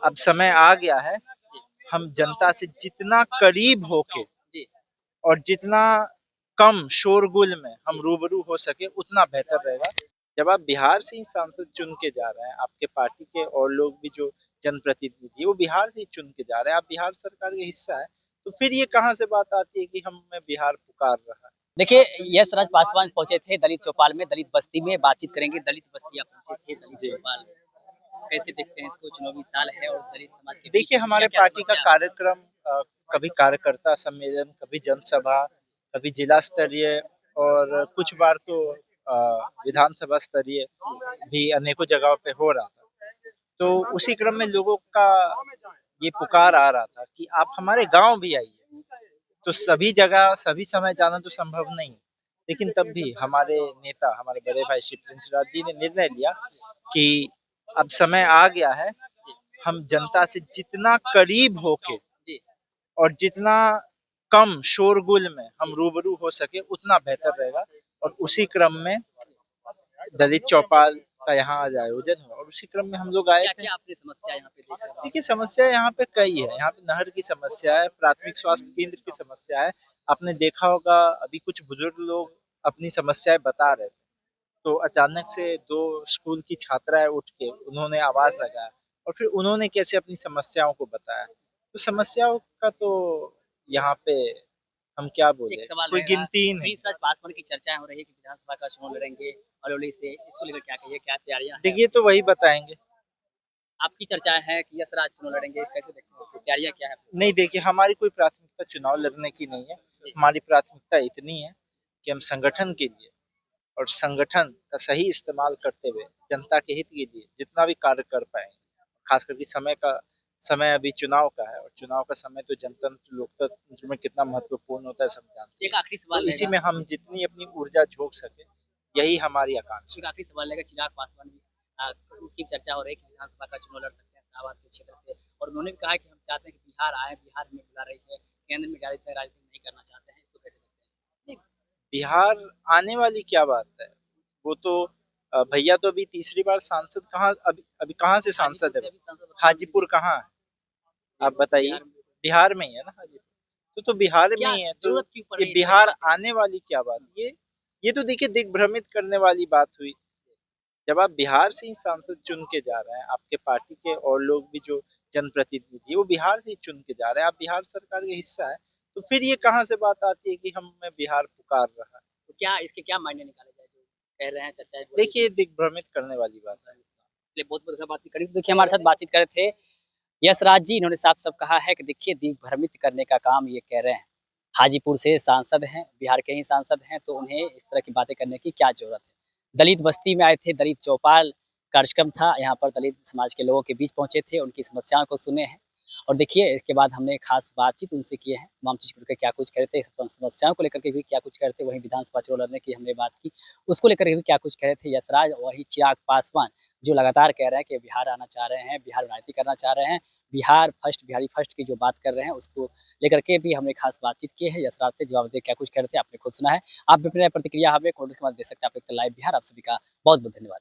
अब समय आ गया है, हम जनता से जितना करीब होके जी। और जितना कम शोरगुल में हम रूबरू हो सके उतना बेहतर रहेगा। जब आप बिहार से ही सांसद चुन के जा रहे हैं, आपके पार्टी के और लोग भी जो जनप्रतिनिधि वो बिहार से ही चुन के जा रहे हैं, आप बिहार सरकार का हिस्सा है, तो फिर ये कहाँ से बात आती है कि हमें बिहार पुकार रहा है? देखिए, यशराज पासवान पहुंचे थे दलित चौपाल में, दलित बस्ती में बातचीत करेंगे। दलित बस्तियां पहुंचे थे, दलित जी। चौपाल कैसे देखते हैं इसको? चुनावी साल है और दलित समाज के बीच देखिए, हमारे क्या-क्या पार्टी का समस्या है? कार्यक्रम कभी कार्यकर्ता सम्मेलन, कभी जनसभा, कभी जिला स्तरीय और कुछ बार तो विधानसभा स्तरीय भी अनेकों जगहों पे हो रहा था। तो उसी क्रम में लोगों का ये पुकार आ रहा था कि आप हमारे गाँव भी आइए। तो सभी जगह, सभी समय जाना तो संभव नहीं। लेकिन तब भी हमारे नेता, हमारे बड़े भाई श्री प्रिंस राज जी ने निर्णय लिया कि अब समय आ गया है, हम जनता से जितना करीब होके जी। और जितना कम शोरगुल में हम रूबरू हो सके उतना बेहतर रहेगा। और उसी क्रम में दलित चौपाल का यहाँ आज आयोजन हुआ और उसी क्रम में हम लोग आए थे। क्या-क्या आपने समस्या यहाँ पे देखा? देखिए, समस्या यहाँ पे कई है। यहाँ पे नहर की समस्या है, प्राथमिक स्वास्थ्य केंद्र की समस्या है। आपने देखा होगा अभी कुछ बुजुर्ग लोग अपनी समस्याएँ बता रहे थे। तो अचानक से 2 स्कूल की छात्राएँ उठ के उन्होंने आवाज़ लगाया और फिर उन्होंने कैसे अपनी समस्याओं को बताया। तो समस्याओं का तो यहाँ पे हम क्या एक बोले, सवाल कोई रहेगा, गिनती ही नहीं। प्रिंस राज पासवान की चर्चाएँ हो रही है कि विधानसभा का चुनाव लड़ेंगे अलौली से, इसको लेकर क्या कहिए? क्या तैयारियाँ हैं देखिए, आपकी? तो वही बताएँगे। आपकी चर्चाएँ हैं कि यशराज चुनाव लड़ेंगे, कैसे देखते हैं उसको? तैयारियाँ क्या है? नहीं, देखिए, हमारी कोई प्राथमिकता चुनाव लड़ने की नहीं है। जी। हमारी प्राथमिकता इतनी है कि हम संगठन के लिए और संगठन का सही इस्तेमाल करते हुए जनता के हित के लिए जितना भी कार्य कर पाएँगे, खास करके समय अभी चुनाव का है और चुनाव का समय तो जनतंत्र, लोकतंत्र में कितना महत्वपूर्ण होता है सब जानते एक हैं। आखिरी तो सवाल इसी रहेगा। में हम जितनी अपनी ऊर्जा झोंक सकें, यही हमारी आकांक्षा एक आखिरी सवाल रहेगा, चिराग पासवान भी उसकी चर्चा हो रही है कि विधानसभा का चुनाव लड़ सकते हैं शाहबाद के क्षेत्र से, और उन्होंने भी कहा है कि हम चाहते हैं कि बिहार आए, बिहार हमें बुला रही है, केंद्र में राजनीति नहीं करना चाहते हैं, इसको कैसे देखते हैं? है। बिहार आने वाली क्या बात है? वो तो भैया तो अभी तीसरी बार सांसद कहाँ अभी अभी कहाँ से हाजीपुर सांसद है से वो? अभी सांसद बने हैं। हाजीपुर कहाँ है? आप बताइए? बिहार में बिहार में ही है ना हाजीपुर? तो बिहार में क्या ही है, तो ज़रूरत क्यों पड़ ये रही है इस तरह की बिहार बात करने आने वाली क्या बात? ये तो देखिए दिग्भ्रमित करने वाली बात हुई। जब आप बिहार से ही सांसद चुन के जा रहे हैं, आपके पार्टी के और लोग भी जो जनप्रतिनिधि वो बिहार से ही चुन के जा रहे हैं, आप बिहार सरकार का हिस्सा है, तो फिर ये कहाँ से बात आती है कि हमें बिहार पुकार रहा है? तो क्या इसके क्या मायने निकाले जाए जो कह रहे हैं, चर्चाएँ हो रही हैं? देखिए, दिग्भ्रमित करने वाली बात है। चलिए, बहुत-बहुत धन्यवाद बातचीत करी। तो देखिए, हमारे साथ बातचीत कर रहे थे यशराज जी। इन्होंने साफ-साफ कहा है कि देखिए, दिग्भ्रमित करने का काम ये कर रहे हैं। हाजीपुर से सांसद हैं, बिहार के ही सांसद हैं, तो उन्हें इस तरह की बातें करने की क्या ज़रूरत है? दलित बस्ती में आए थे, दलित चौपाल कार्यक्रम था, यहाँ पर दलित समाज के लोगों के बीच पहुँचे थे, उनकी समस्याओं को सुने हैं। और देखिए, इसके बाद हमने खास बातचीत उनसे की है, तमाम चीज़ को लेकर क्या कुछ कह रहे थे, समस्याओं को लेकर के भी क्या कुछ कह रहे थे, वहीं विधानसभा चुनाव लड़ने की हमने बात की, उसको लेकर के भी क्या कुछ कह रहे थे यशराज। वही चिराग पासवान जो लगातार कह रहे हैं कि बिहार आना चाह रहे हैं, बिहार में राजनीति करना चाह रहे हैं, बिहार फर्स्ट, बिहारी फर्स्ट की जो बात कर रहे हैं, उसको लेकर के भी हमने खास बातचीत की है। यशराज से जवाब दें क्या कुछ कह रहे थे, आपने खुद सुना है। आप भी अपनी प्रतिक्रिया हमें कमेंट के माध्यम दे सकते हैं। आप देखते हैं लाइव बिहार। आप सभी का बहुत-बहुत धन्यवाद।